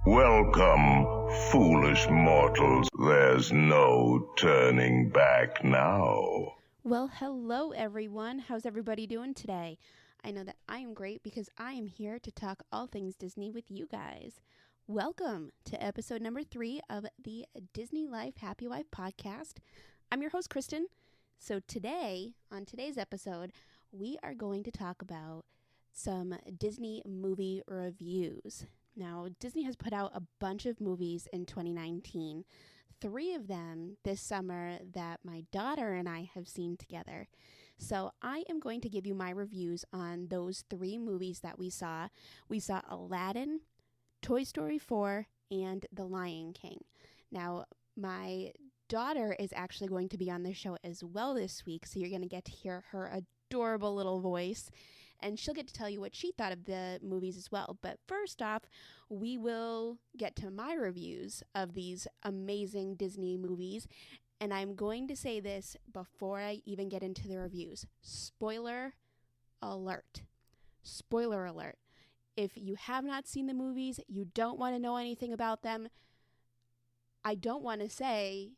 Welcome, foolish mortals. There's no turning back now. Well, hello everyone. How's everybody doing today? I know that I am great because I am here to talk all things Disney with you guys. Welcome to episode number 3 of the Disney Life Happy Wife podcast. I'm your host, Kristen. So today, on today's episode, we are going to talk about some Disney movie reviews. Now, Disney has put out a bunch of movies in 2019, 3 of them this summer that my daughter and I have seen together. So I am going to give you my reviews on those 3 movies that we saw. We saw Aladdin, Toy Story 4, and The Lion King. Now, my daughter is actually going to be on the show as well this week, so you're going to get to hear her adorable little voice, and she'll get to tell you what she thought of the movies as well. But first off, we will get to my reviews of these amazing Disney movies, and I'm going to say this before I even get into the reviews. Spoiler alert. Spoiler alert. If you have not seen the movies, you don't want to know anything about them, I don't want to say,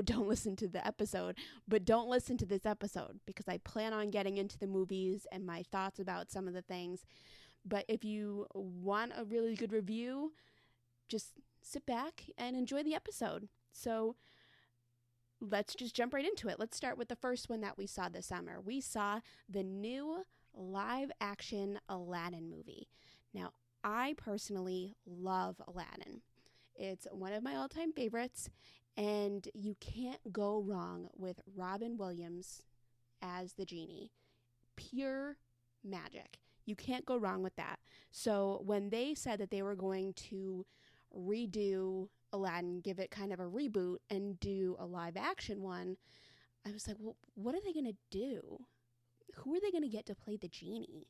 don't listen to the episode, but don't listen to this episode because I plan on getting into the movies and my thoughts about some of the things. But if you want a really good review, just sit back and enjoy the episode. So let's just jump right into it. Let's start with the first one that we saw this summer. We saw the new live action Aladdin movie. Now, I personally love Aladdin. It's one of my all-time favorites, and you can't go wrong with Robin Williams as the genie. Pure magic. You can't go wrong with that. So when they said that they were going to redo Aladdin, give it kind of a reboot, and do a live-action one, I was like, well, what are they going to do? Who are they going to get to play the genie?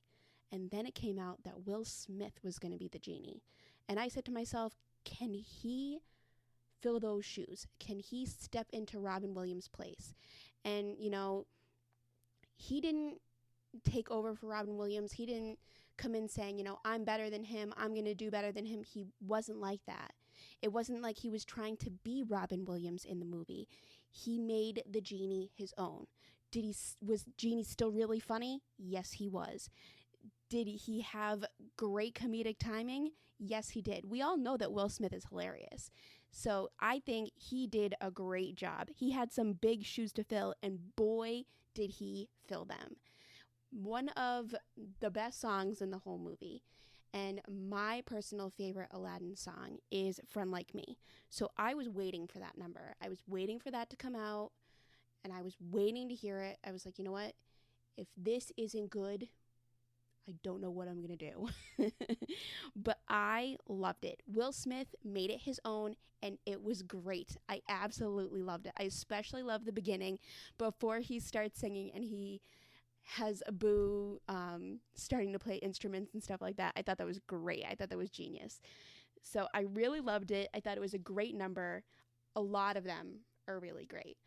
And then it came out that Will Smith was going to be the genie. And I said to myself, can he fill those shoes? Can he step into Robin Williams' place? And, he didn't take over for Robin Williams. He didn't come in saying, I'm better than him. I'm going to do better than him. He wasn't like that. It wasn't like he was trying to be Robin Williams in the movie. He made the genie his own. Was Genie still really funny? Yes, he was. Did he have great comedic timing? Yes, he did. We all know that Will Smith is hilarious. So I think he did a great job. He had some big shoes to fill, and boy, did he fill them. One of the best songs in the whole movie, and my personal favorite Aladdin song is Friend Like Me. So I was waiting for that number. I was waiting for that to come out, and I was waiting to hear it. I was like, you know what? If this isn't good, I don't know what I'm going to do. But I loved it. Will Smith made it his own, and it was great. I absolutely loved it. I especially love the beginning before he starts singing and he has Abu starting to play instruments and stuff like that. I thought that was great. I thought that was genius. So I really loved it. I thought it was a great number. A lot of them are really great.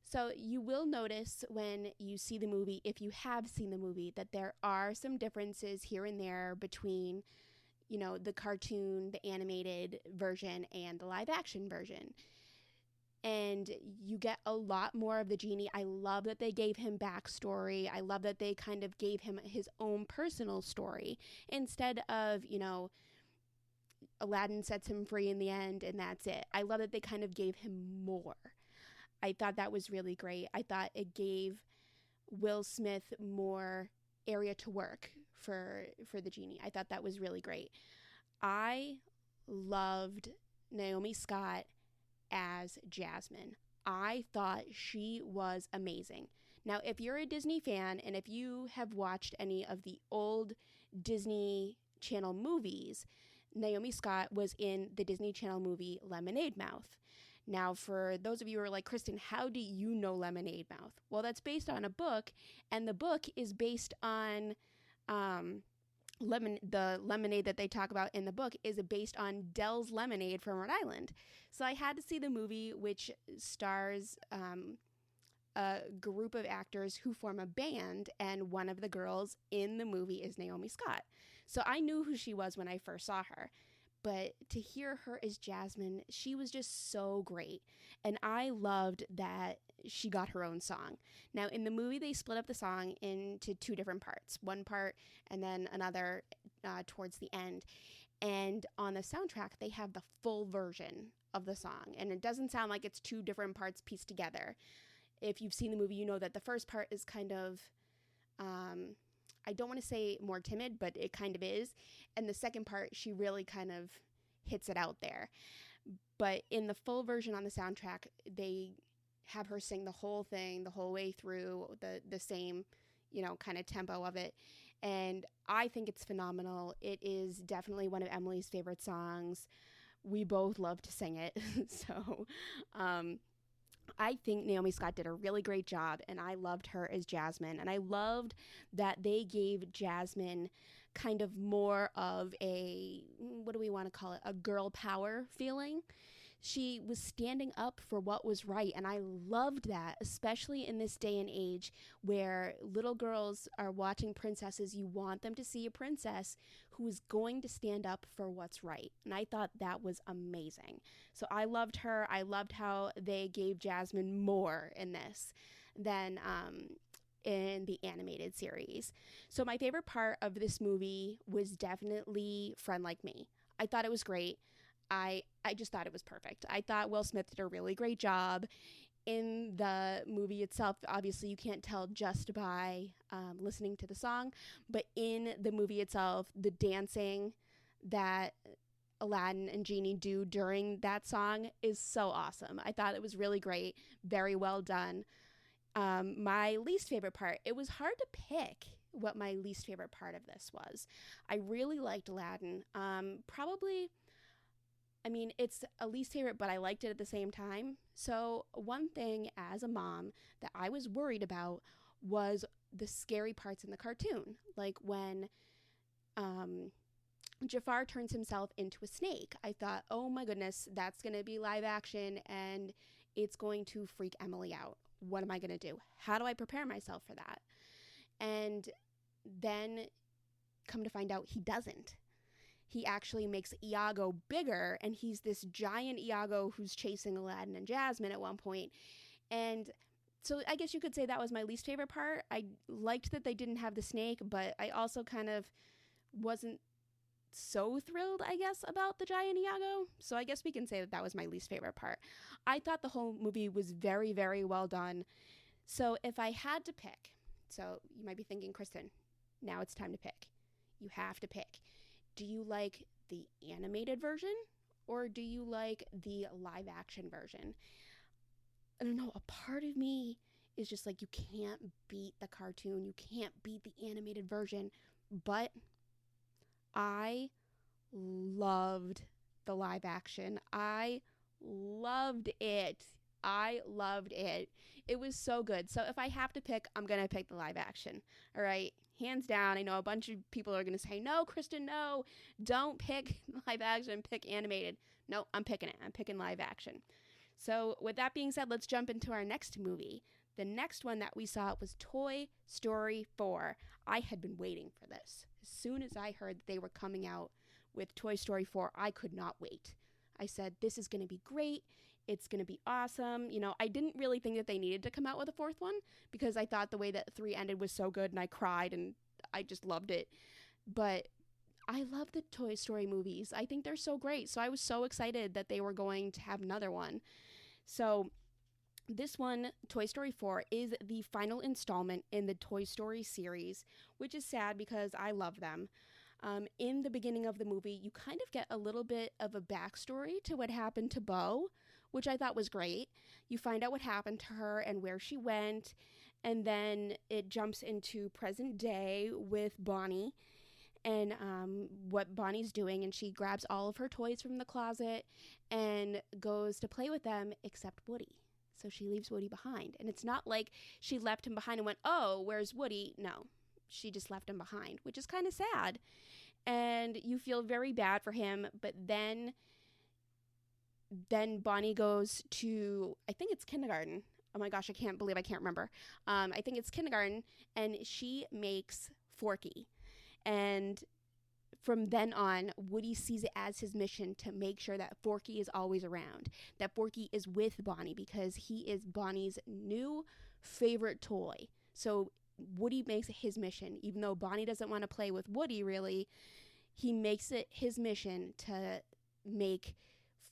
So you will notice when you see the movie, if you have seen the movie, that there are some differences here and there between, the cartoon, the animated version, and the live action version. And you get a lot more of the genie. I love that they gave him backstory. I love that they kind of gave him his own personal story instead of, Aladdin sets him free in the end and that's it. I love that they kind of gave him more. I thought that was really great. I thought it gave Will Smith more area to work for the genie. I thought that was really great. I loved Naomi Scott as Jasmine. I thought she was amazing. Now, if you're a Disney fan and if you have watched any of the old Disney Channel movies, Naomi Scott was in the Disney Channel movie Lemonade Mouth. Now, for those of you who are like, Kristen, how do you know Lemonade Mouth? Well, that's based on a book, and the book is based on the lemonade that they talk about in the book is based on Dell's Lemonade from Rhode Island. So I had to see the movie, which stars a group of actors who form a band, and one of the girls in the movie is Naomi Scott. So I knew who she was when I first saw her. but to hear her as Jasmine, she was just so great. And I loved that she got her own song. Now, in the movie, they split up the song into two different parts, one part and then another towards the end. And on the soundtrack, they have the full version of the song. And it doesn't sound like it's two different parts pieced together. If you've seen the movie, you know that the first part is kind of, I don't want to say more timid, but it kind of is. And the second part, she really kind of hits it out there. But in the full version on the soundtrack, they have her sing the whole thing the whole way through, the same, kind of tempo of it. And I think it's phenomenal. It is definitely one of Emily's favorite songs. We both love to sing it. So I think Naomi Scott did a really great job, and I loved her as Jasmine. And I loved that they gave Jasmine kind of more of a, what do we want to call it, a girl power feeling. She was standing up for what was right, and I loved that, especially in this day and age where little girls are watching princesses. You want them to see a princess who is going to stand up for what's right, and I thought that was amazing. So I loved her. I loved how they gave Jasmine more in this than in the animated series. So my favorite part of this movie was definitely Friend Like Me. I thought it was great. I just thought it was perfect. I thought Will Smith did a really great job in the movie itself. Obviously, you can't tell just by listening to the song, but in the movie itself, the dancing that Aladdin and Genie do during that song is so awesome. I thought it was really great. Very well done. My least favorite part, it was hard to pick what my least favorite part of this was. I really liked Aladdin. It's a least favorite, but I liked it at the same time. So one thing as a mom that I was worried about was the scary parts in the cartoon. Like when Jafar turns himself into a snake. I thought, oh my goodness, that's going to be live action and it's going to freak Emily out. What am I going to do? How do I prepare myself for that? And then come to find out he doesn't. He actually makes Iago bigger, and he's this giant Iago who's chasing Aladdin and Jasmine at one point. And so I guess you could say that was my least favorite part. I liked that they didn't have the snake, but I also kind of wasn't so thrilled, I guess, about the giant Iago. So I guess we can say that that was my least favorite part. I thought the whole movie was very, very well done. So if I had to pick, so you might be thinking, Kristen, now it's time to pick. You have to pick. Do you like the animated version or do you like the live action version? I don't know. A part of me is just like, you can't beat the cartoon. You can't beat the animated version. But I loved the live action. I loved it. It was so good. So if I have to pick, I'm going to pick the live action. All right. Hands down. I know a bunch of people are going to say, no, Kristen, no, don't pick live action, pick animated. No, I'm picking it. I'm picking live action. So with that being said, let's jump into our next movie. The next one that we saw was Toy Story 4. I had been waiting for this. As soon as I heard that they were coming out with Toy Story 4, I could not wait. I said, this is going to be great. It's going to be awesome. I didn't really think that they needed to come out with a fourth one because I thought the way that 3 ended was so good and I cried and I just loved it. But I love the Toy Story movies. I think they're so great. So I was so excited that they were going to have another one. So this one, Toy Story 4, is the final installment in the Toy Story series, which is sad because I love them. In the beginning of the movie, you kind of get a little bit of a backstory to what happened to Bo, which I thought was great. You find out what happened to her and where she went, and then it jumps into present day with Bonnie and what Bonnie's doing, and she grabs all of her toys from the closet and goes to play with them except Woody. So she leaves Woody behind. And it's not like she left him behind and went, oh, where's Woody? No, she just left him behind, which is kind of sad. And you feel very bad for him. But then Bonnie goes to, I think it's kindergarten. Oh my gosh, I can't believe I can't remember. I think it's kindergarten. And she makes Forky. And from then on, Woody sees it as his mission to make sure that Forky is always around, that Forky is with Bonnie, because he is Bonnie's new favorite toy. So Woody makes it his mission. Even though Bonnie doesn't want to play with Woody, really, he makes it his mission to make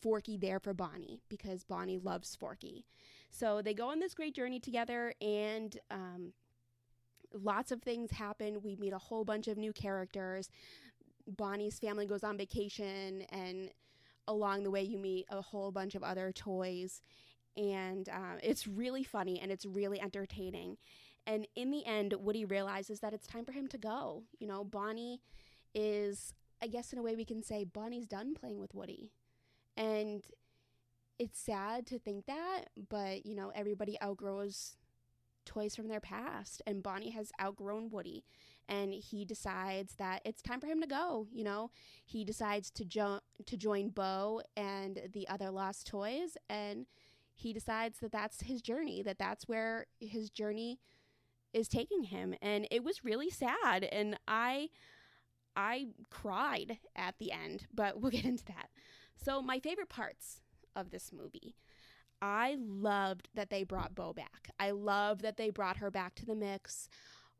Forky there for Bonnie, because Bonnie loves Forky. So they go on this great journey together, and lots of things happen. We meet a whole bunch of new characters. Bonnie's family goes on vacation, and along the way you meet a whole bunch of other toys, and it's really funny and it's really entertaining. And in the end, Woody realizes that it's time for him to go. You know, Bonnie is, I guess in a way we can say, Bonnie's done playing with Woody. And it's sad to think that, but, you know, everybody outgrows toys from their past, and Bonnie has outgrown Woody, and he decides that it's time for him to go. You know, he decides to join Bo and the other lost toys, and he decides that that's his journey, that's where his journey is taking him. And it was really sad, and I cried at the end, but we'll get into that. So my favorite parts of this movie: I loved that they brought Bo back. I love that they brought her back to the mix.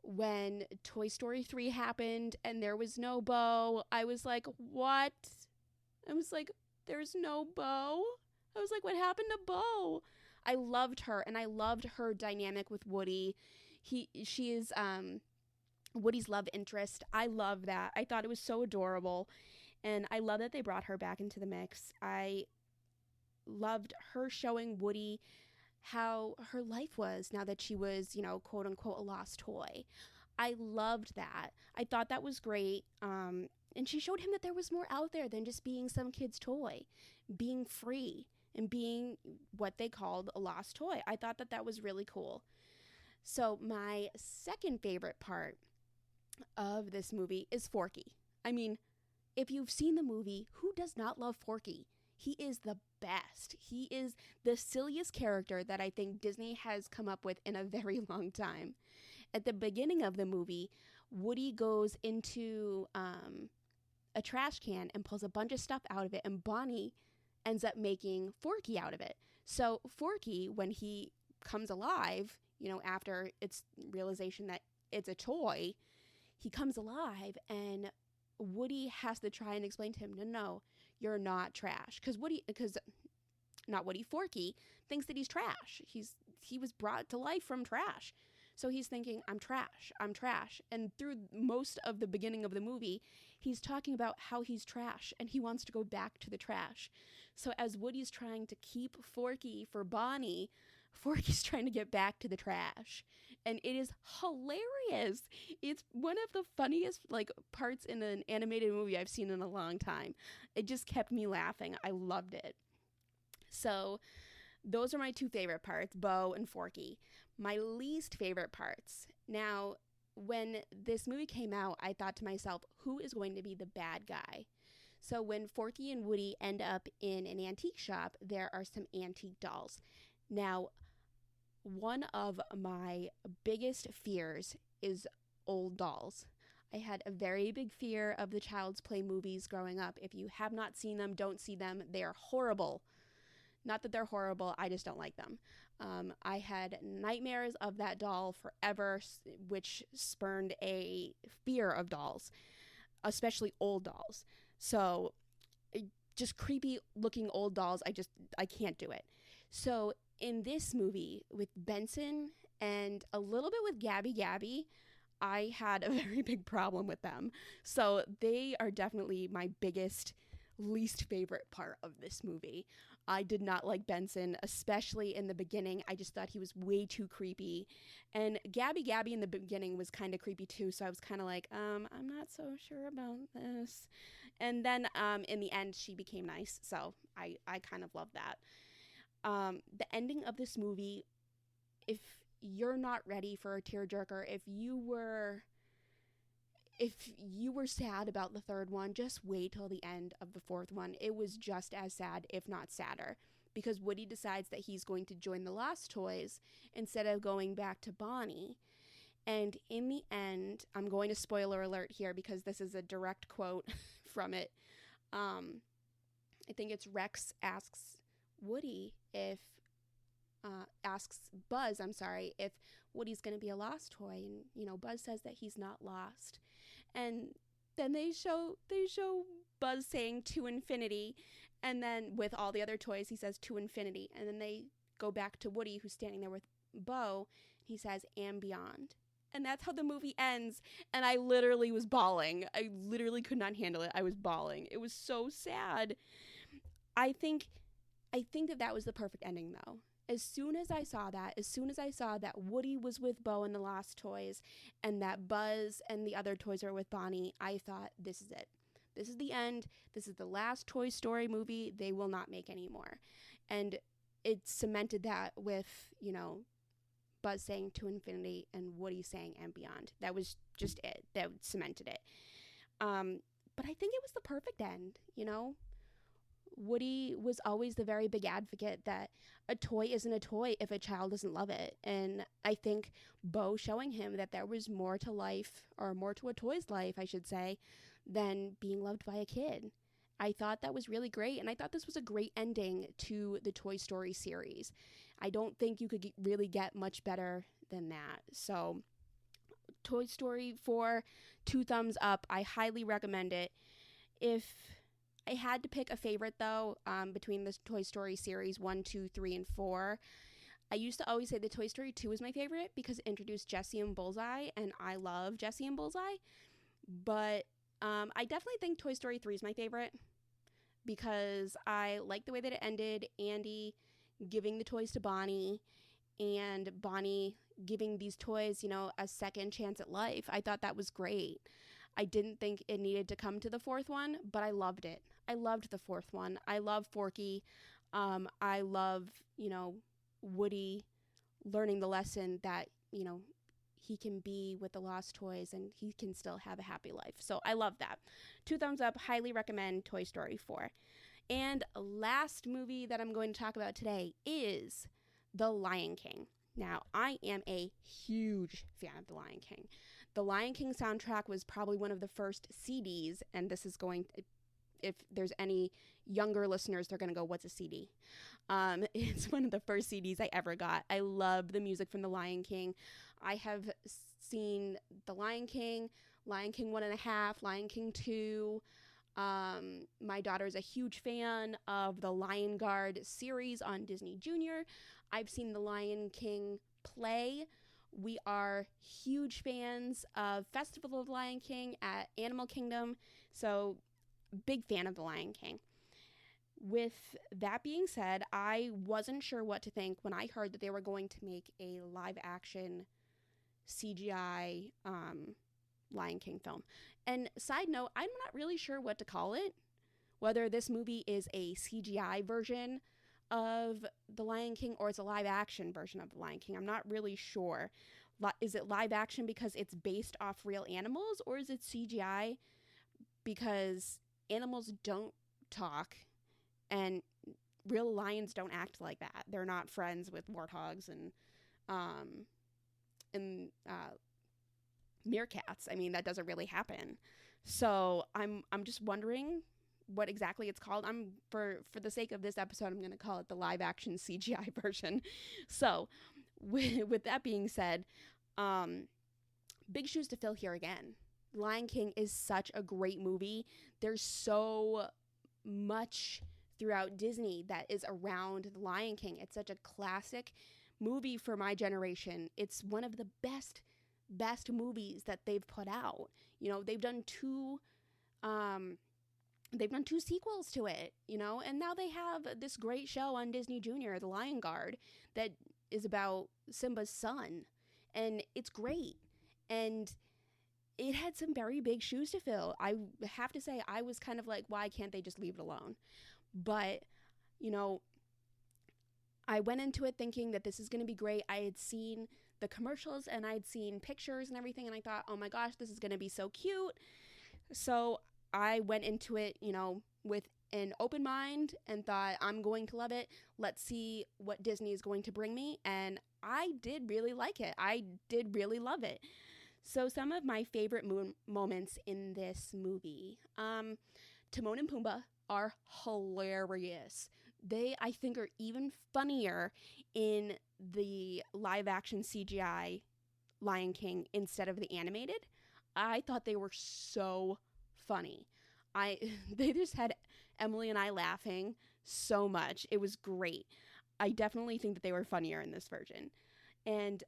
When Toy Story 3 happened and there was no Bo, I was like, what? I was like, there's no Bo? I was like, what happened to Bo? I loved her, and I loved her dynamic with Woody. She is Woody's love interest. I love that. I thought it was so adorable, and I love that they brought her back into the mix. I loved her showing Woody how her life was now that she was, you know, quote unquote, a lost toy. I loved that. I thought that was great. And she showed him that there was more out there than just being some kid's toy, being free and being what they called a lost toy. I thought that was really cool. So my second favorite part of this movie is Forky. I mean, if you've seen the movie, who does not love Forky? He is the best. He is the silliest character that I think Disney has come up with in a very long time. At the beginning of the movie, Woody goes into a trash can and pulls a bunch of stuff out of it, and Bonnie ends up making Forky out of it. So Forky, when he comes alive, you know, after its realization that it's a toy, he comes alive, and Woody has to try and explain to him, no, you're not trash. Forky thinks that he's trash. He was brought to life from trash. So he's thinking, I'm trash. And through most of the beginning of the movie, he's talking about how he's trash and he wants to go back to the trash. So as Woody's trying to keep Forky for Bonnie, Forky's trying to get back to the trash. And it is hilarious. It's one of the funniest parts in an animated movie I've seen in a long time. It just kept me laughing. I loved it. So those are my two favorite parts, Bo and Forky. My least favorite parts. Now, when this movie came out, I thought to myself, who is going to be the bad guy? So when Forky and Woody end up in an antique shop, there are some antique dolls. Now, one of my biggest fears is old dolls. I had a very big fear of the Child's Play movies growing up. If you have not seen them, don't see them. They are horrible. Not that they're horrible, I just don't like them. I had nightmares of that doll forever, which spurned a fear of dolls, especially old dolls. So just creepy looking old dolls, I can't do it. So in this movie with Benson and a little bit with Gabby, I had a very big problem with them. So they are definitely my least favorite part of this movie. I did not like Benson, especially in the beginning. I just thought he was way too creepy. And Gabby in the beginning was kind of creepy too, so I was kind of like, I'm not so sure about this. And then in the end, she became nice, so I kind of love that. The ending of this movie, if you're not ready for a tearjerker, if you were sad about the third one, just wait till the end of the fourth one. It was just as sad, if not sadder, because Woody decides that he's going to join the Lost Toys instead of going back to Bonnie. And in the end, I'm going to spoiler alert here because this is a direct quote from it. I think it's Rex asks Woody if, asks Buzz, I'm sorry, if Woody's going to be a lost toy. And, Buzz says that he's not lost. And then they show Buzz saying to infinity. And then with all the other toys, he says to infinity. And then they go back to Woody, who's standing there with Bo. He says, and beyond. And that's how the movie ends. And I literally was bawling. I literally could not handle it. I was bawling. It was so sad. I think that was the perfect ending, though. As soon as I saw that Woody was with Bo and the Lost Toys, and that Buzz and the other toys are with Bonnie, I thought, this is it. This is the end. This is the last Toy Story movie. They will not make any more. And it cemented that with, Buzz saying to infinity and Woody saying and beyond. That was just it. That cemented it. But I think it was the perfect end, Woody was always the very big advocate that a toy isn't a toy if a child doesn't love it. And I think Bo showing him that there was more to life, or more to a toy's life, I should say, than being loved by a kid. I thought that was really great, and I thought this was a great ending to the Toy Story series. I don't think you could really get much better than that. So, Toy Story 4, 2 thumbs up. I highly recommend it. If I had to pick a favorite, though, between the Toy Story series 1, 2, 3, and 4, I used to always say the Toy Story 2 is my favorite because it introduced Jessie and Bullseye, and I love Jessie and Bullseye. But I definitely think Toy Story 3 is my favorite because I like the way that it ended. Andy giving the toys to Bonnie, and Bonnie giving these toys, a second chance at life. I thought that was great. I didn't think it needed to come to the 4th one, but I loved it. I loved the 4th one. I love Forky. I love, Woody learning the lesson that, he can be with the lost toys and he can still have a happy life. So I love that. 2 thumbs up. Highly recommend Toy Story 4. And last movie that I'm going to talk about today is The Lion King. Now, I am a huge fan of The Lion King. The Lion King soundtrack was probably one of the first CDs, and this is going to, if there's any younger listeners, they're going to go, what's a CD? It's one of the first CDs I ever got. I love the music from The Lion King. I have seen The Lion King, Lion King 1.5, Lion King 2. My daughter is a huge fan of the Lion Guard series on Disney Junior. I've seen The Lion King play. We are huge fans of Festival of the Lion King at Animal Kingdom. So, big fan of The Lion King. With that being said, I wasn't sure what to think when I heard that they were going to make a live action CGI Lion King film. And side note, I'm not really sure what to call it. Whether this movie is a CGI version of The Lion King or it's a live action version of The Lion King. I'm not really sure. Is it live action because it's based off real animals, or is it CGI because animals don't talk and real lions don't act like that? They're not friends with warthogs and meerkats. I mean, that doesn't really happen. So I'm just wondering what exactly it's called. For the sake of this episode, I'm going to call it the live action CGI version. So with that being said, big shoes to fill here again. Lion King is such a great movie. There's so much throughout Disney that is around the Lion King. It's such a classic movie for my generation. It's one of the best movies that they've put out. They've done two sequels to it, and now they have this great show on Disney Junior, The Lion Guard, that is about Simba's son, and it's great. And it had some very big shoes to fill. I have to say, I was kind of like, why can't they just leave it alone? But, I went into it thinking that this is going to be great. I had seen the commercials and I'd seen pictures and everything, and I thought, oh my gosh, this is going to be so cute. So I went into it, with an open mind and thought, I'm going to love it. Let's see what Disney is going to bring me. And I did really like it. I did really love it. So some of my favorite moments in this movie, Timon and Pumbaa are hilarious. They, I think, are even funnier in the live action CGI Lion King instead of the animated. I thought they were so funny. They just had Emily and I laughing so much. It was great. I definitely think that they were funnier in this version. And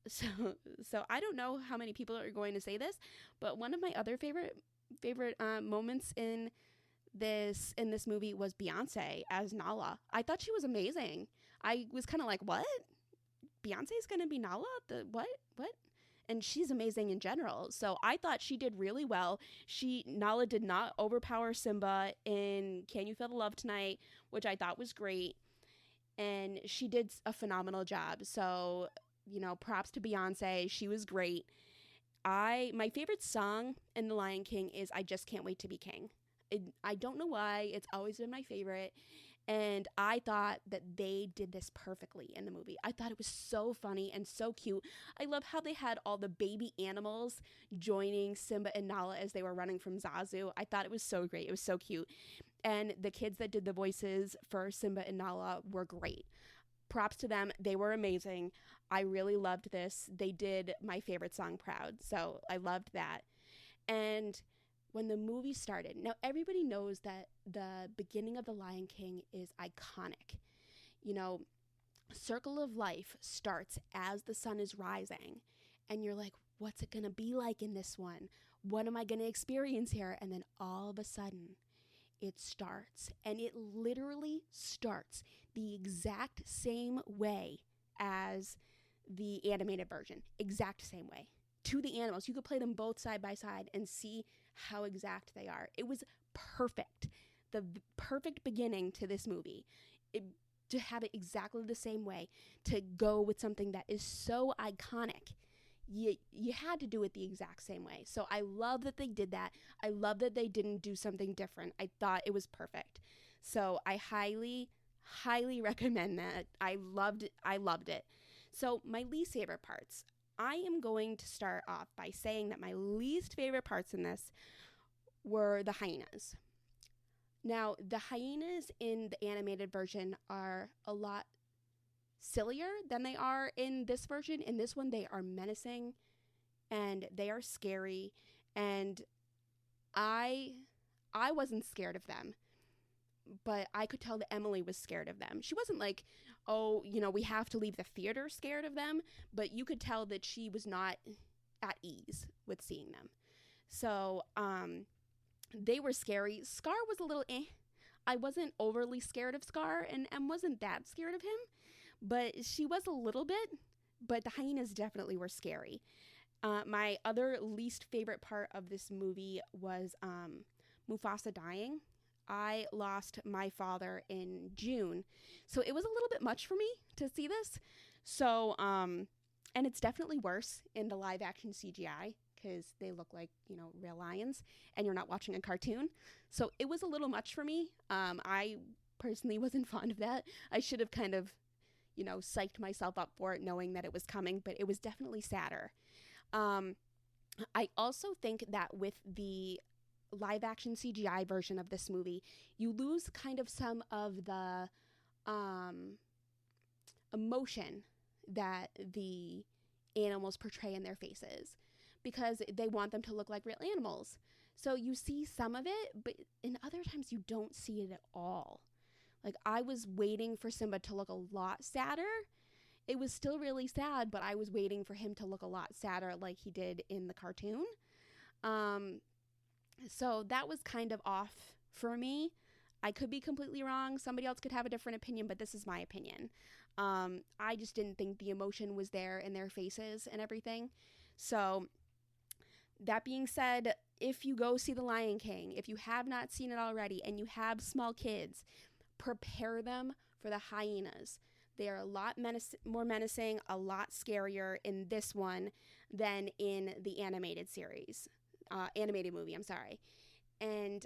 so I don't know how many people are going to say this, but one of my other favorite moments in this movie was Beyonce as Nala. I thought she was amazing. I was kind of like, what? Beyonce's going to be Nala? The what? And she's amazing in general. So I thought she did really well. Nala did not overpower Simba in Can You Feel the Love Tonight, which I thought was great. And she did a phenomenal job. So, props to Beyonce. She was great. My favorite song in The Lion King is I Just Can't Wait to Be King. I don't know why. It's always been my favorite. And I thought that they did this perfectly in the movie. I thought it was so funny and so cute. I love how they had all the baby animals joining Simba and Nala as they were running from Zazu. I thought it was so great. It was so cute. And the kids that did the voices for Simba and Nala were great. Props to them. They were amazing. I really loved this. They did my favorite song proud. So I loved that. And when the movie started, now everybody knows that the beginning of The Lion King is iconic. Circle of Life starts as the sun is rising, and you're like, what's it gonna be like in this one? What am I gonna experience here? And then all of a sudden, it starts, and it literally starts the exact same way as the animated version. Exact same way. To the animals. You could play them both side by side and see how exact they are. It was perfect. The perfect beginning to this movie. To have it exactly the same way. To go with something that is so iconic. You had to do it the exact same way. So I love that they did that. I love that they didn't do something different. I thought it was perfect. So I highly, highly recommend that. I loved it. So my least favorite parts. I am going to start off by saying that my least favorite parts in this were the hyenas. Now, the hyenas in the animated version are a lot sillier than they are in this version. In this one, they are menacing and they are scary, and I wasn't scared of them, but I could tell that Emily was scared of them. She wasn't like, oh, we have to leave the theater scared of them, but you could tell that she was not at ease with seeing them. So, they were scary. Scar was a little I wasn't overly scared of Scar, and Em wasn't that scared of him, but she was a little bit, but the hyenas definitely were scary. My other least favorite part of this movie was Mufasa dying. I lost my father in June, so it was a little bit much for me to see this. So, and it's definitely worse in the live action CGI because they look like, real lions and you're not watching a cartoon. So it was a little much for me. I personally wasn't fond of that. I should have kind of, psyched myself up for it knowing that it was coming, but it was definitely sadder. I also think that with the live action CGI version of this movie, you lose kind of some of the emotion that the animals portray in their faces because they want them to look like real animals. So you see some of it, but in other times you don't see it at all. Like, I was waiting for Simba to look a lot sadder. It was still really sad, but I was waiting for him to look a lot sadder like he did in the cartoon. So that was kind of off for me. I could be completely wrong. Somebody else could have a different opinion, but this is my opinion. I just didn't think the emotion was there in their faces and everything. So that being said, if you go see The Lion King, if you have not seen it already and you have small kids, prepare them for the hyenas. They are a lot more menacing, a lot scarier in this one than in the animated movie, I'm sorry. And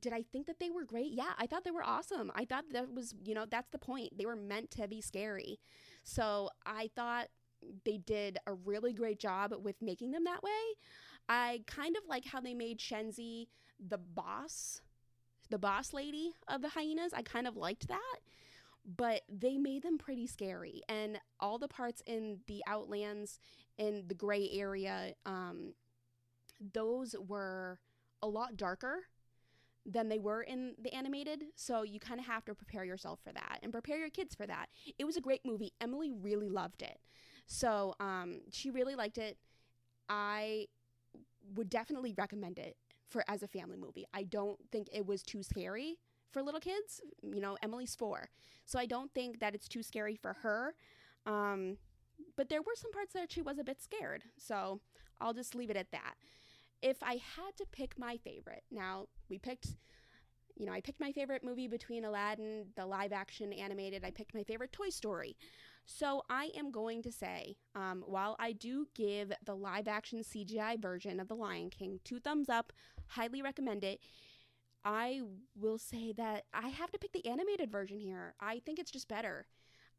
Did I think that they were great? Yeah, I thought they were awesome. I thought that was, that's the point. They were meant to be scary. So I thought they did a really great job with making them that way. I kind of like how they made Shenzi the boss lady of the hyenas. I kind of liked that. But they made them pretty scary. And all the parts in the Outlands, in the gray area, those were a lot darker than they were in the animated. So you kind of have to prepare yourself for that and prepare your kids for that. It was a great movie. Emily really loved it. So she really liked it. I would definitely recommend it as a family movie. I don't think it was too scary for little kids. Emily's 4. So I don't think that it's too scary for her. But there were some parts that she was a bit scared. So I'll just leave it at that. If I had to pick my favorite, now I picked my favorite movie between Aladdin, the live action animated. I picked my favorite Toy Story. So I am going to say, while I do give the live action CGI version of The Lion King 2 thumbs up, highly recommend it, I will say that I have to pick the animated version here. I think it's just better.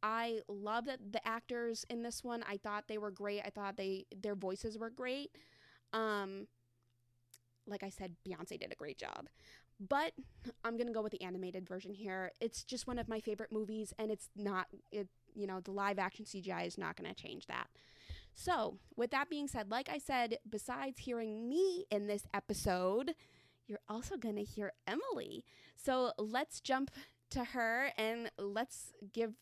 I love that the actors in this one, I thought they were great. I thought their voices were great. Like I said, Beyonce did a great job. But I'm going to go with the animated version here. It's just one of my favorite movies, and the live action CGI is not going to change that. So, with that being said, like I said, besides hearing me in this episode, you're also going to hear Emily. So, let's jump to her and let's get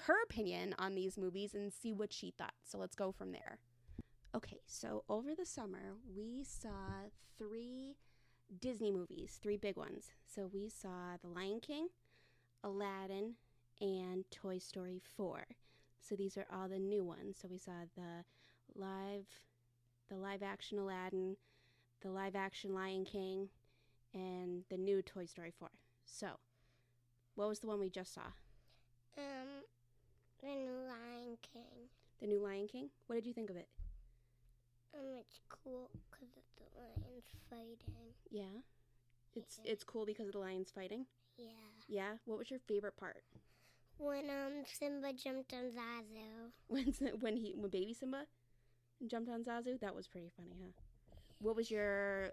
her opinion on these movies and see what she thought. So, let's go from there. Okay, so over the summer, we saw 3 Disney movies, 3 big ones. So we saw The Lion King, Aladdin, and Toy Story 4. So these are all the new ones. So we saw the live action Aladdin, the live action Lion King, and the new Toy Story 4. So, what was the one we just saw? The new Lion King. The new Lion King? What did you think of it? It's cool because the lion's fighting. Yeah? It's cool because of the lions fighting? Yeah. Yeah? What was your favorite part? When Simba jumped on Zazu. When baby Simba jumped on Zazu? That was pretty funny, huh? What was your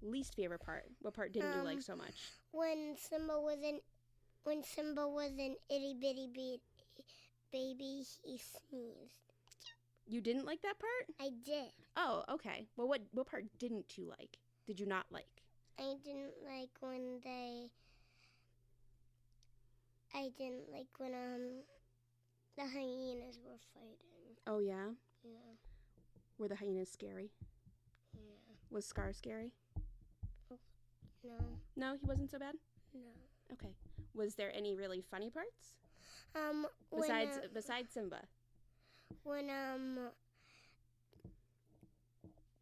least favorite part? What part didn't you like so much? When Simba was an itty bitty baby, he sneezed. You didn't like that part? I did. Oh, okay. Well, what part didn't you like? Did you not like? I didn't like when the hyenas were fighting. Oh, yeah? Yeah. Were the hyenas scary? Yeah. Was Scar scary? No. No, he wasn't so bad? No. Okay. Was there any really funny parts? Besides Simba? When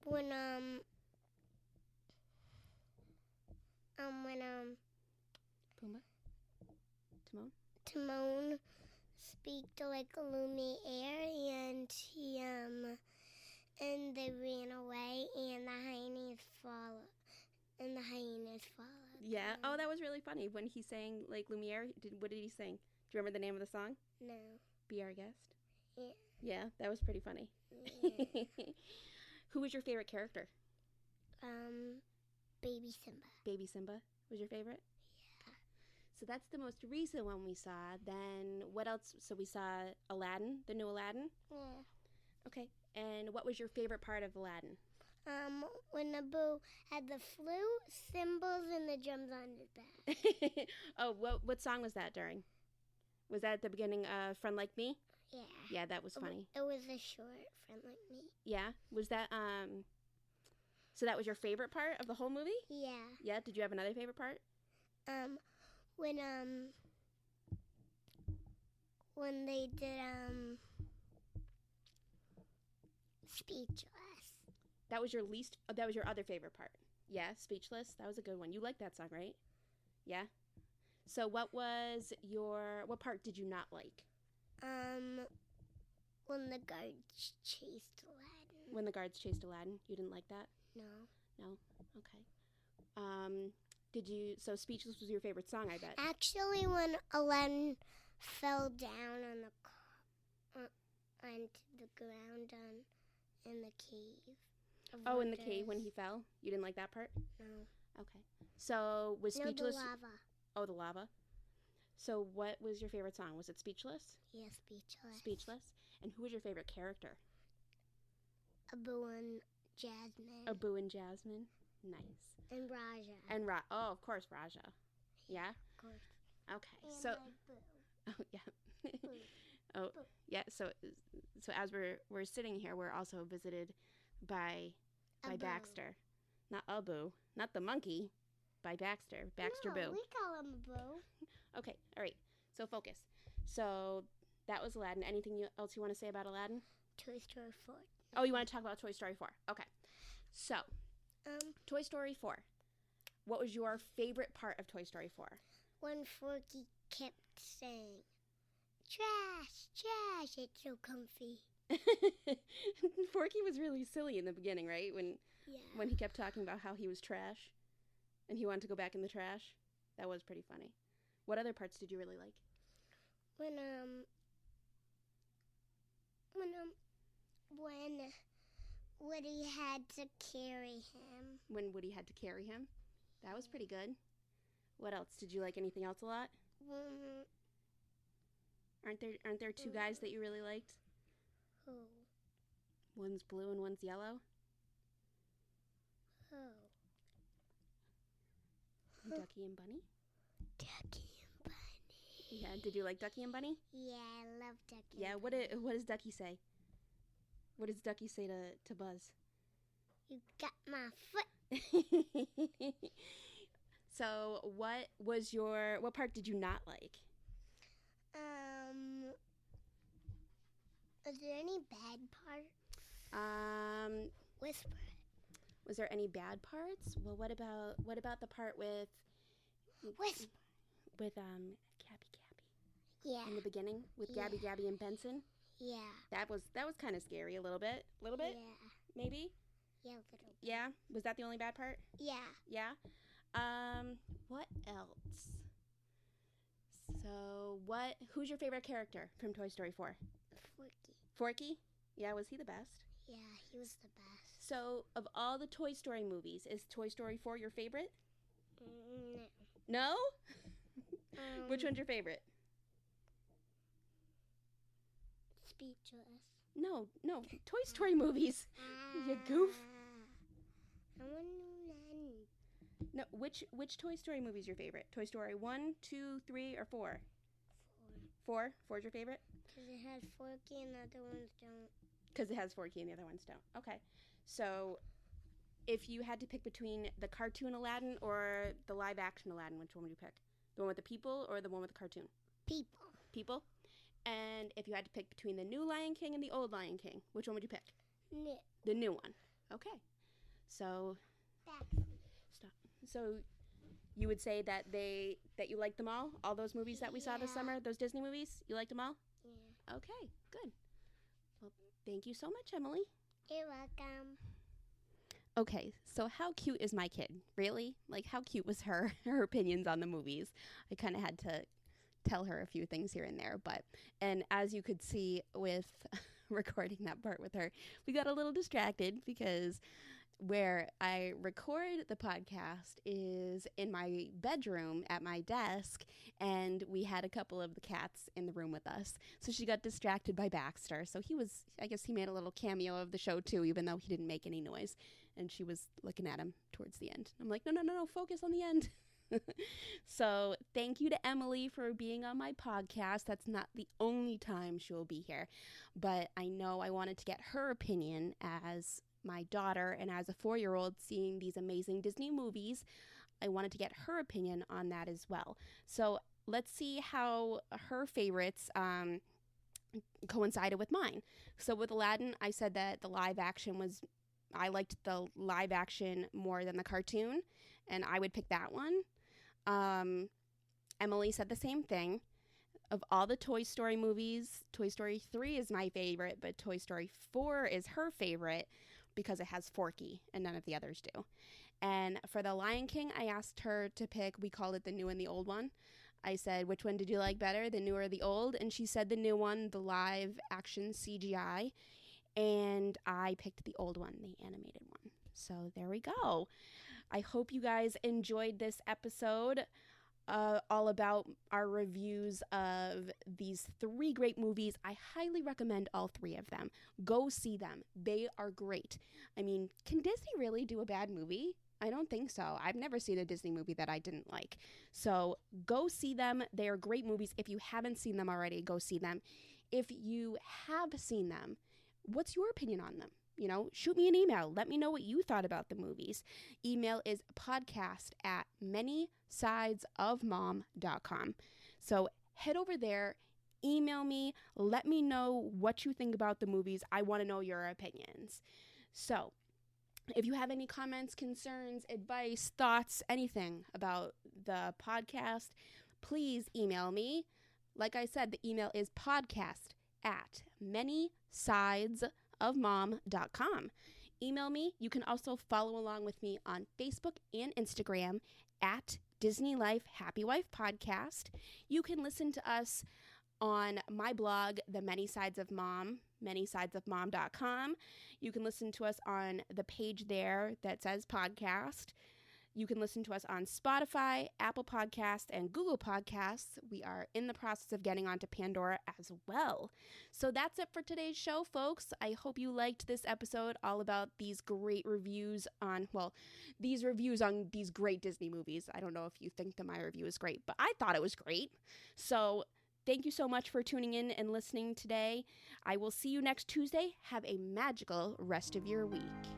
Pumbaa? Timon speak to like a Lumiere and and they ran away and the hyenas followed. Yeah. Oh, that was really funny. When he sang like Lumiere, what did he sing? Do you remember the name of the song? No. Be Our Guest? Yeah. Yeah, that was pretty funny. Yeah. Who was your favorite character? Baby Simba. Baby Simba was your favorite? Yeah. So that's the most recent one we saw. Then what else? So we saw Aladdin, the new Aladdin? Yeah. Okay. And what was your favorite part of Aladdin? When Naboo had the flute, cymbals, and the drums on his back. Oh, what song was that during? Was that at the beginning of Friend Like Me? Yeah. Yeah, that was funny. It was a short Friend Like Me. Yeah? Was that, so that was your favorite part of the whole movie? Yeah. Yeah? Did you have another favorite part? When they did, Speechless. That was your other favorite part. Yeah, Speechless. That was a good one. You liked that song, right? Yeah? So what part did you not like? When the guards chased Aladdin. When the guards chased Aladdin? You didn't like that? No. No? Okay. So Speechless was your favorite song, I bet. Actually, when Aladdin fell down onto the ground in the cave. Oh, in the cave when he fell? You didn't like that part? No. Okay. So was Speechless... No, the lava. Oh, the lava. So what was your favorite song? Was it Speechless? Yeah, Speechless. Speechless. And who was your favorite character? Abu and Jasmine. Abu and Jasmine. Nice. And Raja. And oh, of course, Raja. Yeah? Of course. Okay. And So... Boo. Oh, yeah. Boo. Oh, Boo. yeah. So as we're sitting here, we're also visited by Abu. Baxter. Not Abu, not the monkey, by Baxter. Baxter No, Boo. we call him Boo. Okay, all right. So focus. So that was Aladdin. Anything else you want to say about Aladdin? Toy Story 4. Oh, you want to talk about Toy Story 4? Okay. So, Toy Story 4. What was your favorite part of Toy Story 4? When Forky kept saying, "Trash, trash, it's so comfy." Forky was really silly in the beginning, right? Yeah. When he kept talking about how he was trash and he wanted to go back in the trash. That was pretty funny. What other parts did you really like? When Woody had to carry him. When Woody had to carry him. That was pretty good. What else? Did you like anything else a lot? Aren't there two guys that you really liked? Who? One's blue and one's yellow. Who? Ducky and Bunny? Ducky and Bunny. Yeah, did you like Ducky and Bunny? Yeah, I love Ducky. Yeah, and what Bunny. does Ducky say? What does Ducky say to Buzz? You got my foot. So, what part did you not like? Is there any bad parts? Whisper. Was there any bad parts? Well, what about the part with Whisper. With Gabby? Yeah. In the beginning with Yeah. Gabby and Benson? Yeah. That was kind of scary a little bit. Yeah. Maybe? Yeah, a little. Yeah? Was that the only bad part? Yeah. Yeah? What else? So, who's your favorite character from Toy Story 4? Forky. Forky? Yeah, was he the best? Yeah, he was the best. So, of all the Toy Story movies, is Toy Story 4 your favorite? No. No? Which one's your favorite? Speechless. No, Toy Story movies. You goof. I want to know Aladdin. No, which Toy Story movie is your favorite? Toy Story 1, 2, 3, or 4? 4? 4's your favorite? Because it has Forky and the other ones don't. Because it has Forky and the other ones don't. Okay. So, if you had to pick between the cartoon Aladdin or the live action Aladdin, which one would you pick? The one with the people or the one with the cartoon? People. People? And if you had to pick between the new Lion King and the old Lion King, which one would you pick? No. The new one. Okay. So, stop. So, you would say that you liked them all those movies that we saw this summer, those Disney movies, you liked them all? Yeah. Okay, good. Well, thank you so much, Emily. You're welcome. Okay, so how cute is my kid? Really? Like, how cute was her opinions on the movies? I kind of had to tell her a few things here and there, and as you could see with recording that part with her, we got a little distracted because where I record the podcast is in my bedroom at my desk, and we had a couple of the cats in the room with us. So she got distracted by Baxter. So I guess he made a little cameo of the show too, even though he didn't make any noise. And she was looking at him towards the end. I'm like, no, focus on the end. So thank you to Emily for being on my podcast. That's not the only time she will be here, but I know I wanted to get her opinion as my daughter and as a 4-year-old seeing these amazing Disney movies. I wanted to get her opinion on that as well. So let's see how her favorites coincided with mine. So with Aladdin, I said that I liked the live action more than the cartoon, and I would pick that one. Emily said the same thing. Of all the Toy Story movies, Toy Story 3 is my favorite, but Toy Story 4 is her favorite because it has Forky and none of the others do. And for The Lion King, I asked her to pick, we called it the new and the old one. I said, which one did you like better, the new or the old? And she said the new one, the live action CGI. And I picked the old one, the animated one. So there we go. I hope you guys enjoyed this episode all about our reviews of these 3 great movies. I highly recommend all 3 of them. Go see them. They are great. I mean, can Disney really do a bad movie? I don't think so. I've never seen a Disney movie that I didn't like. So go see them. They are great movies. If you haven't seen them already, go see them. If you have seen them, what's your opinion on them? Shoot me an email. Let me know what you thought about the movies. Email is podcast@manysidesofmom.com. So head over there, email me, let me know what you think about the movies. I want to know your opinions. So if you have any comments, concerns, advice, thoughts, anything about the podcast, please email me. Like I said, the email is podcast@manysidesofmom.com. Email me. You can also follow along with me on Facebook and Instagram at Disney Life Happy Wife Podcast. You can listen to us on my blog, The Many Sides of Mom, manysidesofmom.com. You can listen to us on the page there that says podcast. You can listen to us on Spotify, Apple Podcasts, and Google Podcasts. We are in the process of getting onto Pandora as well. So that's it for today's show, folks. I hope you liked this episode all about these great reviews on, these great Disney movies. I don't know if you think that my review is great, but I thought it was great. So thank you so much for tuning in and listening today. I will see you next Tuesday. Have a magical rest of your week.